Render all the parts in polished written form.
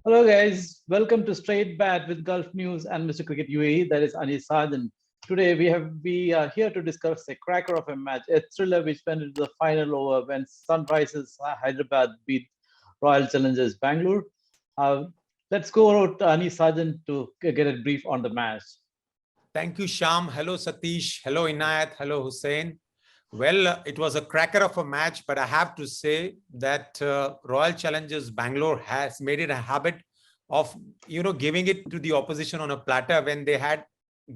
Hello guys, welcome to Straight Bat with Gulf News and Mr. Cricket UAE. That is Anis Sarjan. Today we are here to discuss a cracker of a match, a thriller which went into the final over when Sunrisers Hyderabad beat Royal Challengers Bangalore. Uh, let's go over to Anis Sarjan to get a brief on the match. Thank you, Sham. Hello, Satish. Hello, Inayat. Hello, Hussein. Well, it was a cracker of a match, but I have to say that Royal Challengers Bangalore has made it a habit of, giving it to the opposition on a platter when they had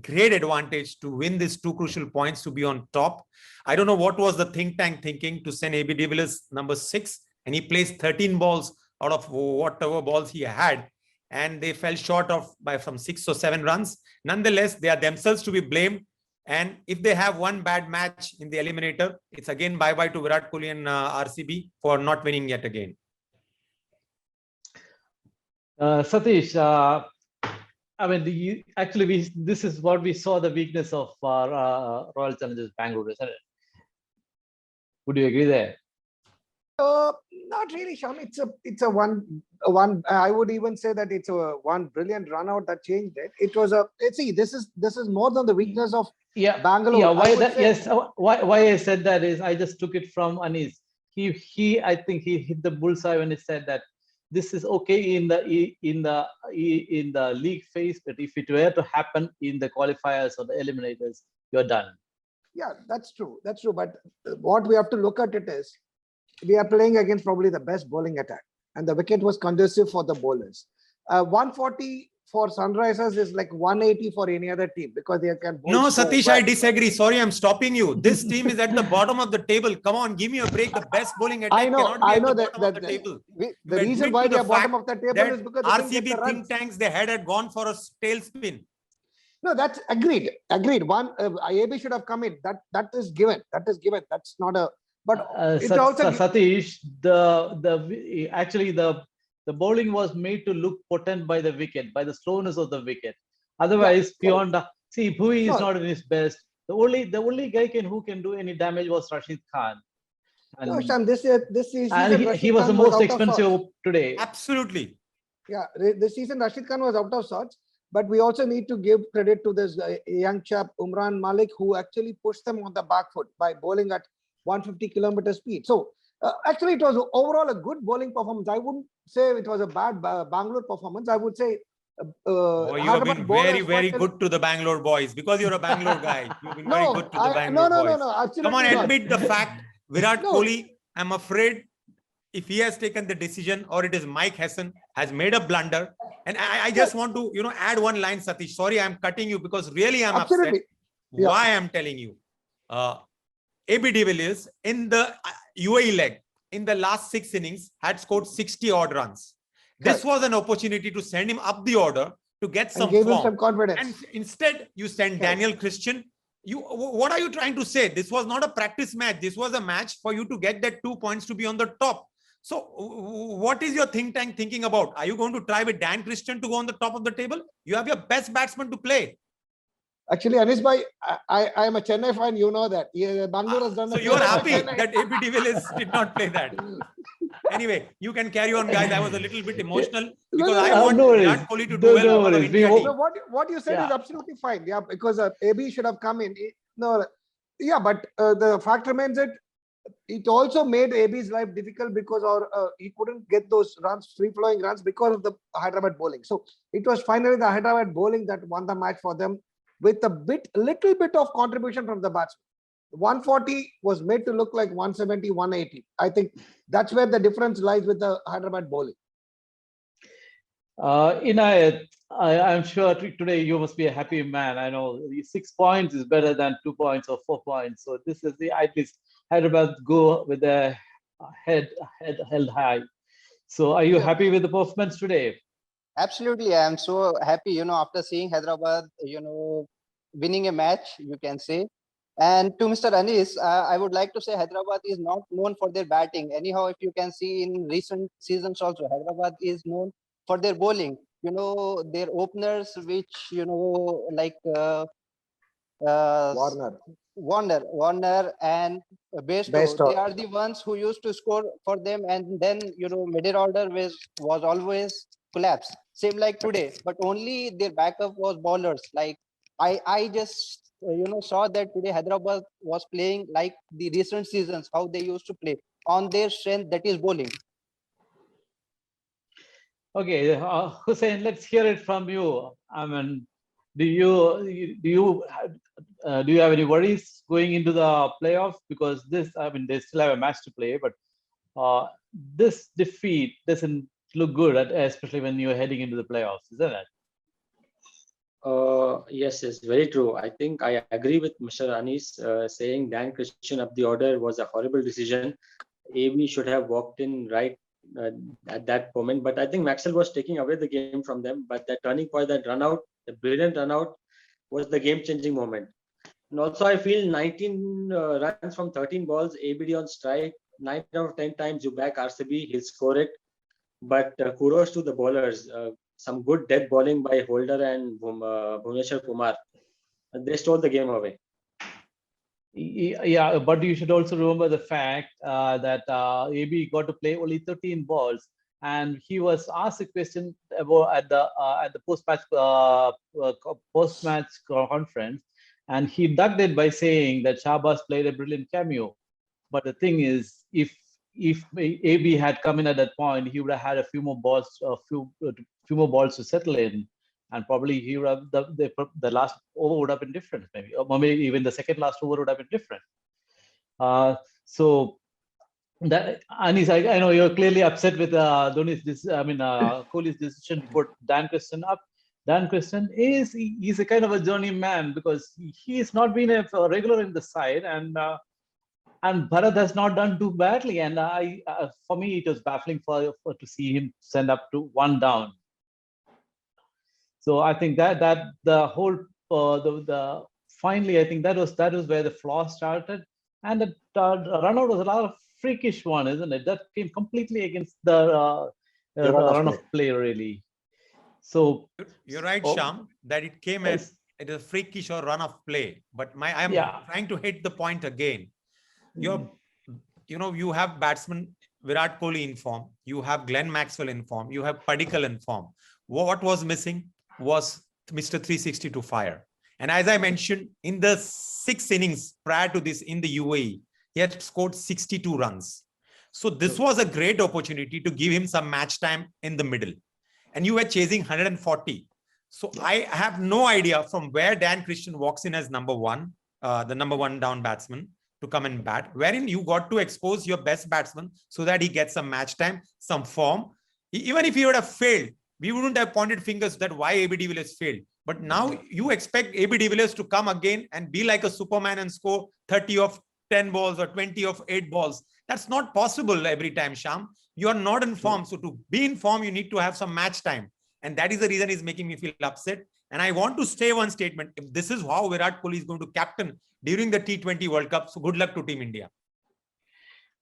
great advantage to win these two crucial points to be on top. I don't know what was the think tank thinking to send AB de Villiers number 6, and he placed 13 balls out of whatever balls he had, and they fell short of by some 6 or 7 runs. Nonetheless, they are themselves to be blamed. And if they have one bad match in the eliminator, it's again bye-bye to Virat Kohli and RCB for not winning yet again. Satish, this is what we saw the weakness of Royal Challengers Bangalore, isn't it? Would you agree there? Not really, Sham. It's a one. I would even say that it's a one brilliant run out that changed it. It was a. See, this is more than the weakness of Bangalore. Yeah, why I said that is I just took it from Anis. I think he hit the bullseye when he said that this is okay in the league phase, but if it were to happen in the qualifiers or the eliminators, you're done. Yeah, that's true. That's true. But what we have to look at it is, we are playing against probably the best bowling attack, and the wicket was conducive for the bowlers. 140 for Sunrisers is like 180 for any other team because they can bowl. No, Satish, I disagree. Sorry, I'm stopping you. This team is at the bottom of the table. Come on, give me a break. The best bowling attack cannot be at the bottom of the table. The reason why they are bottom of the table is because RCB think tanks they had gone for a tailspin. No, that's agreed. One IAB should have come in. That is given. That's not a. But Satish, the bowling was made to look potent by the wicket, by the slowness of the wicket. Otherwise, Bhui is not in his best. The only guy who can do any damage was Rashid Khan. And, no, Sham, this season, and he was the most expensive today. Absolutely. Yeah, this season Rashid Khan was out of sorts. But we also need to give credit to this young chap, Umran Malik, who actually pushed them on the back foot by bowling at 150 kilometer speed. So actually, it was overall a good bowling performance. I wouldn't say it was a bad Bangalore performance. I would say. You have been very good to the Bangalore boys because you're a Bangalore guy. You've been very good to the Bangalore boys. No, absolutely. Come on, admit the fact. Virat Kohli, I'm afraid if he has taken the decision or it is Mike Hesson has made a blunder. And I just want to, add one line, Satish. Sorry, I'm cutting you because really I'm upset. Yeah. Why I'm telling you. AB de Villiers in the UAE leg in the last 6 innings had scored 60 odd runs. This was an opportunity to send him up the order to get some form. Him some confidence. And instead, you send Daniel Christian. What are you trying to say? This was not a practice match. This was a match for you to get that 2 points to be on the top. So what is your think tank thinking about? Are you going to try with Dan Christian to go on the top of the table? You have your best batsman to play. Actually, Anis bhai, I am a Chennai fan. You know that. Bangalore has done. So you are happy that AB de Villiers did not play that. Anyway, you can carry on, guys. I was a little bit emotional because I want Virat Kohli to do well. So what you said is absolutely fine. Yeah, because AB should have come in. But the fact remains that it also made AB's life difficult because he couldn't get those runs, free-flowing runs because of the Hyderabad bowling. So it was finally the Hyderabad bowling that won the match for them with a little bit of contribution from the batsman. 140 was made to look like 170, 180. I think that's where the difference lies with the Hyderabad bowling. Inayat, I'm sure today you must be a happy man. I know 6 points is better than 2 points or 4 points. So this is at least Hyderabad go with the head held high. So are you happy with the performance today? Absolutely, I am so happy. After seeing Hyderabad, winning a match, you can say. And to Mr. Anis, I would like to say Hyderabad is not known for their batting. Anyhow, if you can see in recent seasons also, Hyderabad is known for their bowling. Their openers, which, like Warner and Bairstow, they are the ones who used to score for them. And then, middle order was always collapse. Same like today, but only their backup was bowlers. Like I just saw that today Hyderabad was playing like the recent seasons, how they used to play on their strength, that is bowling. Okay, Hussein, let's hear it from you. I mean, do you have any worries going into the playoffs? Because this, I mean, they still have a match to play, but this defeat doesn't look good, especially when you're heading into the playoffs, isn't it? Yes, yes, very true. I think I agree with Mr. Anis saying Dan Christian up the order was a horrible decision. AB should have walked in right at that moment, but I think Maxwell was taking away the game from them. But that turning point, that run out, the brilliant run out, was the game-changing moment. And also, I feel 19 runs from 13 balls, ABD on strike, 9 out of 10 times you back RCB, he'll score it. But kudos to the bowlers. Some good death bowling by Holder and Bhuvneshwar Kumar. They stole the game away. Yeah, but you should also remember the fact that AB got to play only 13 balls, and he was asked a question about at the post-match conference, and he ducked it by saying that Shahbaz played a brilliant cameo. But the thing is, if AB had come in at that point, he would have had a few more balls, few more balls to settle in, and probably he would have the last over would have been different, maybe, or maybe even the second last over would have been different. So that, Anis, I know you're clearly upset with Kohli's decision to put Dan Christian up. Dan Christian he's a kind of a journeyman because he's not been a regular in the side, and Bharat has not done too badly. And for me, it was baffling to see him send up to one down. So I think that the whole finally, I think that was where the flaw started, and the run out was a lot of freakish one, isn't it? That came completely against the run of play, really. So you're right, Sham, that it came as it is a freakish or run of play. But I'm trying to hit the point again. You have batsman Virat Kohli in form, you have Glenn Maxwell in form, you have Padikkal in form. What was missing was Mr. 362 fire. And as I mentioned, in the 6 innings prior to this in the UAE, he had scored 62 runs. So this was a great opportunity to give him some match time in the middle. And you were chasing 140. So I have no idea from where Dan Christian walks in as number one, the number one down batsman, to come and bat, wherein you got to expose your best batsman so that he gets some match time, some form. Even if he would have failed, we wouldn't have pointed fingers that why AB de Villiers failed. But now you expect AB de Villiers to come again and be like a Superman and score 30 of 10 balls or 20 of 8 balls. That's not possible every time, Sham. You are not in form. So to be in form, you need to have some match time. And that is the reason he's making me feel upset. And I want to say one statement. If this is how Virat Kohli is going to captain during the T20 World Cup, so good luck to Team India.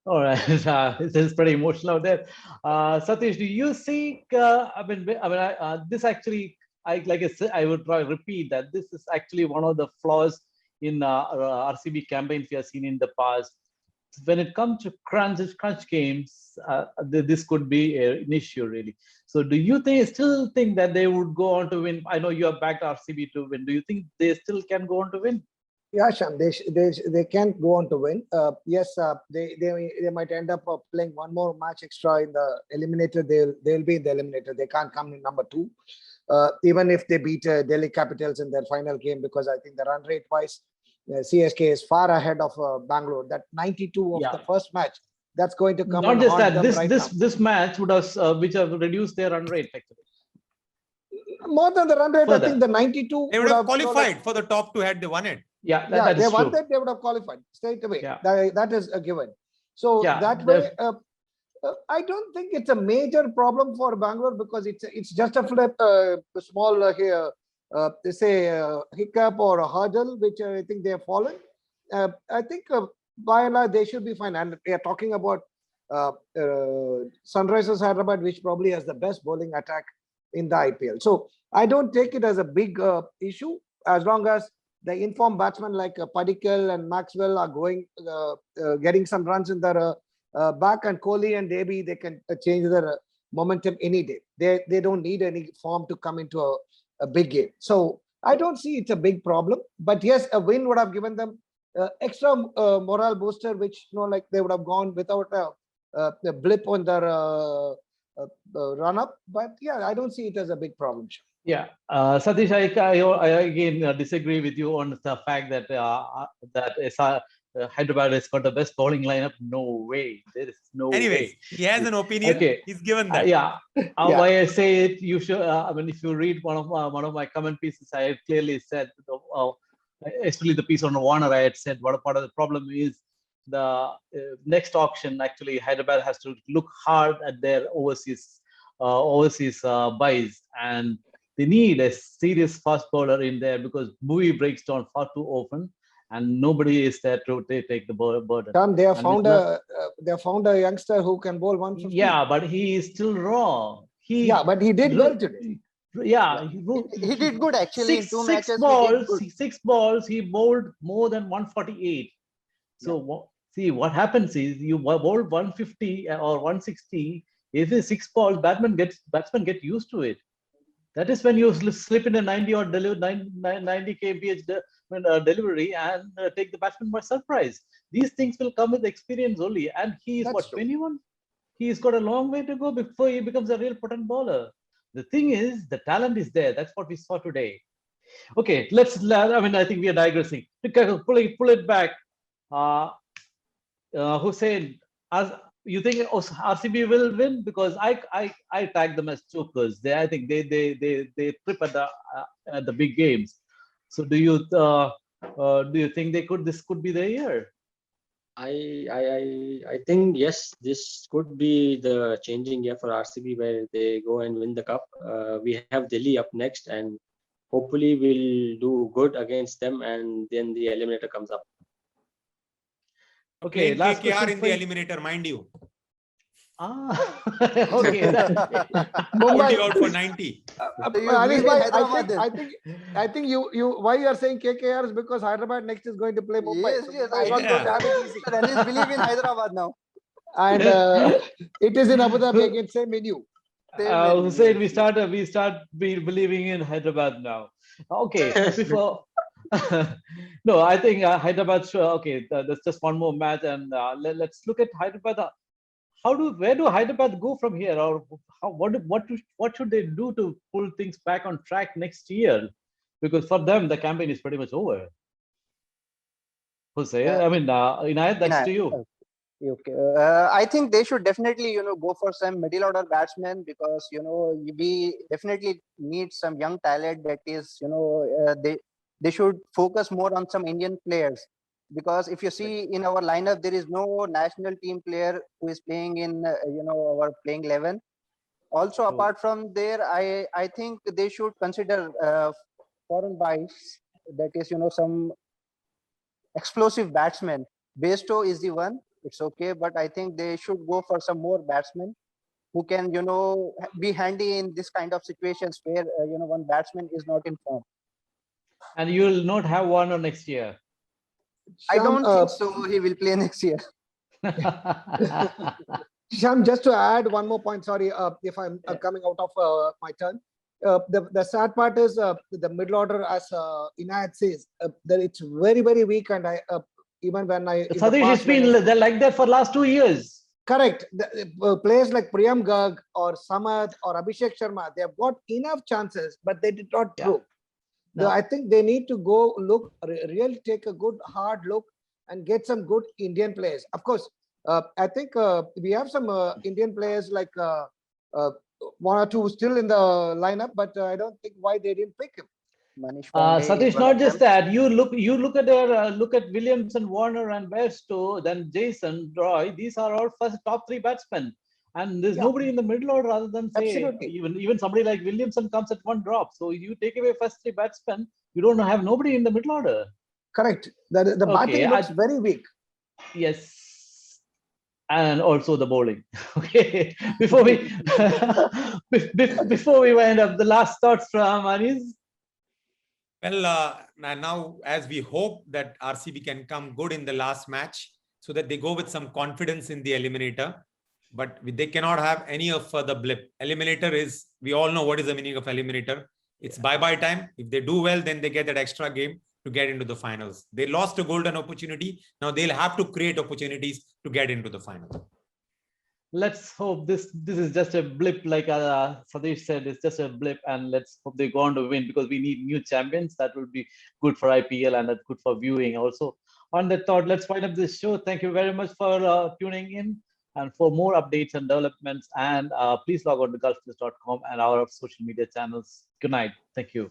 All right, this is pretty emotional out there. Satish, do you see? This actually, like I said, I would repeat that this is actually one of the flaws in RCB campaigns we have seen in the past. When it comes to crunch games, this could be an issue, really. So, do you still think that they would go on to win? I know you have backed RCB to win. Do you think they still can go on to win? Yeah, Sham, they can't go on to win. Yes, they might end up playing one more match extra in the eliminator. They'll be in the eliminator. They can't come in number 2, even if they beat Delhi Capitals in their final game, because I think the run rate wise, CSK is far ahead of Bangalore. That 92 of the first match, that's going to come. Not just that, this match would have which have reduced their run rate actually. More than the run rate, I think the 92 they would have qualified for the top 2 had they won it. Yeah, that they is won true. that, they would have qualified straight away. Yeah. That is a given. So that way, I don't think it's a major problem for Bangalore, because it's just a small hiccup or a hurdle, which I think they have fallen. I think by and large they should be fine. And we are talking about Sunrisers Hyderabad, which probably has the best bowling attack in the IPL. So I don't take it as a big issue, as long as the informed batsmen like Padikkal and Maxwell are going, getting some runs in their back, and Kohli and AB, they can change their momentum any day. They don't need any form to come into a big game. So I don't see it's a big problem. But yes, a win would have given them extra morale booster, which like they would have gone without a blip on their run up. But yeah, I don't see it as a big problem. Yeah, Satish, I again disagree with you on the fact that Hyderabad has got the best bowling lineup. No way. There is no Anyways, way. he has an opinion. Okay. He's given that. Yeah. Yeah. Why I say it, you should. I mean, if you read one of my comment pieces, I had clearly said, especially the piece on Warner, I had said what a part of the problem is the next auction. Actually, Hyderabad has to look hard at their overseas buys, and they need a serious fast bowler in there because Bhuvi breaks down far too often, and nobody is there to take the burden. Tom, they have found a youngster who can bowl 150. Yeah, but he is still raw. But he did well today. Yeah, He did good actually in 2 matches. Six balls, he bowled more than 148. So see what happens is you bowl 150 or 160. If it's 6 balls, batsmen get used to it. That is when you slip in a 90 or 90 kmph delivery and take the batsman by surprise. These things will come with experience only. And he is what, 21? He's got a long way to go before he becomes a real potent bowler. The thing is, the talent is there. That's what we saw today. Okay, I think we are digressing. Pull it back. Hussein, you think RCB will win? Because I tag them as chokers. I think they trip at the big games. So do you think this could be the year? I think yes, this could be the changing year for RCB where they go and win the cup. We have Delhi up next, and hopefully we'll do good against them, and then the eliminator comes up. Okay, last KKR in the eliminator, mind you. Okay. Mumbai out for 90. I think you why you are saying KKR is because Hyderabad next is going to play Mumbai. Yes, so I believe in Hyderabad now. And it is in Abu Dhabi again, same venue. Hussein, we start believing in Hyderabad now. Okay, before no, I think Hyderabad. Okay, there's just one more match, and let's look at Hyderabad. Where do Hyderabad go from here, or what should they do to pull things back on track next year? Because for them, the campaign is pretty much over. Jose, Inayat, that's to you. Okay. I think they should definitely, go for some middle order batsmen because, we definitely need some young talent that is, they should focus more on some Indian players. Because if you see in our lineup, there is no national team player who is playing in, our playing 11. Also, apart from there, I think they should consider foreign buys. That is, some explosive batsmen. Bairstow is the one. It's okay, but I think they should go for some more batsmen who can, be handy in this kind of situations where, one batsman is not in form. And you will not have one next year. I don't think so. He will play next year. Sham, just to add one more point. Sorry, if I'm coming out of my turn. The sad part is the middle order, as Inayat says, that it's very, very weak, and even when Satish, it's been like that for last 2 years. Correct. The players like Priyam Garg or Samad or Abhishek Sharma, they have got enough chances, but they did not prove. No. I think they need to go really take a good hard look and get some good Indian players. Of course, I think we have some Indian players like one or two still in the lineup, but I don't think why they didn't pick him. Satish, not just that. You look at Williamson, Warner, and Bairstow, then Jason, Roy. These are all first top 3 batsmen. And there's nobody in the middle order other than even somebody like Williamson comes at 1 drop. So you take away first 3 batsmen, you don't have nobody in the middle order. Correct. The batting looks very weak. Yes. And also the bowling. Okay. Before we wind up, the last thoughts from Anis. Well, now as we hope that RCB can come good in the last match so that they go with some confidence in the eliminator. but they cannot have any of the blip. Eliminator is, we all know what is the meaning of eliminator. It's bye-bye time. If they do well, then they get that extra game to get into the finals. They lost a golden opportunity. Now they'll have to create opportunities to get into the final. Let's hope this is just a blip, like Satish said, it's just a blip, and let's hope they go on to win, because we need new champions. That will be good for IPL, and that's good for viewing also. On that thought, let's wind up this show. Thank you very much for tuning in, and for more updates and developments, and please log on to gulfnews.com and our social media channels. Good night. Thank you.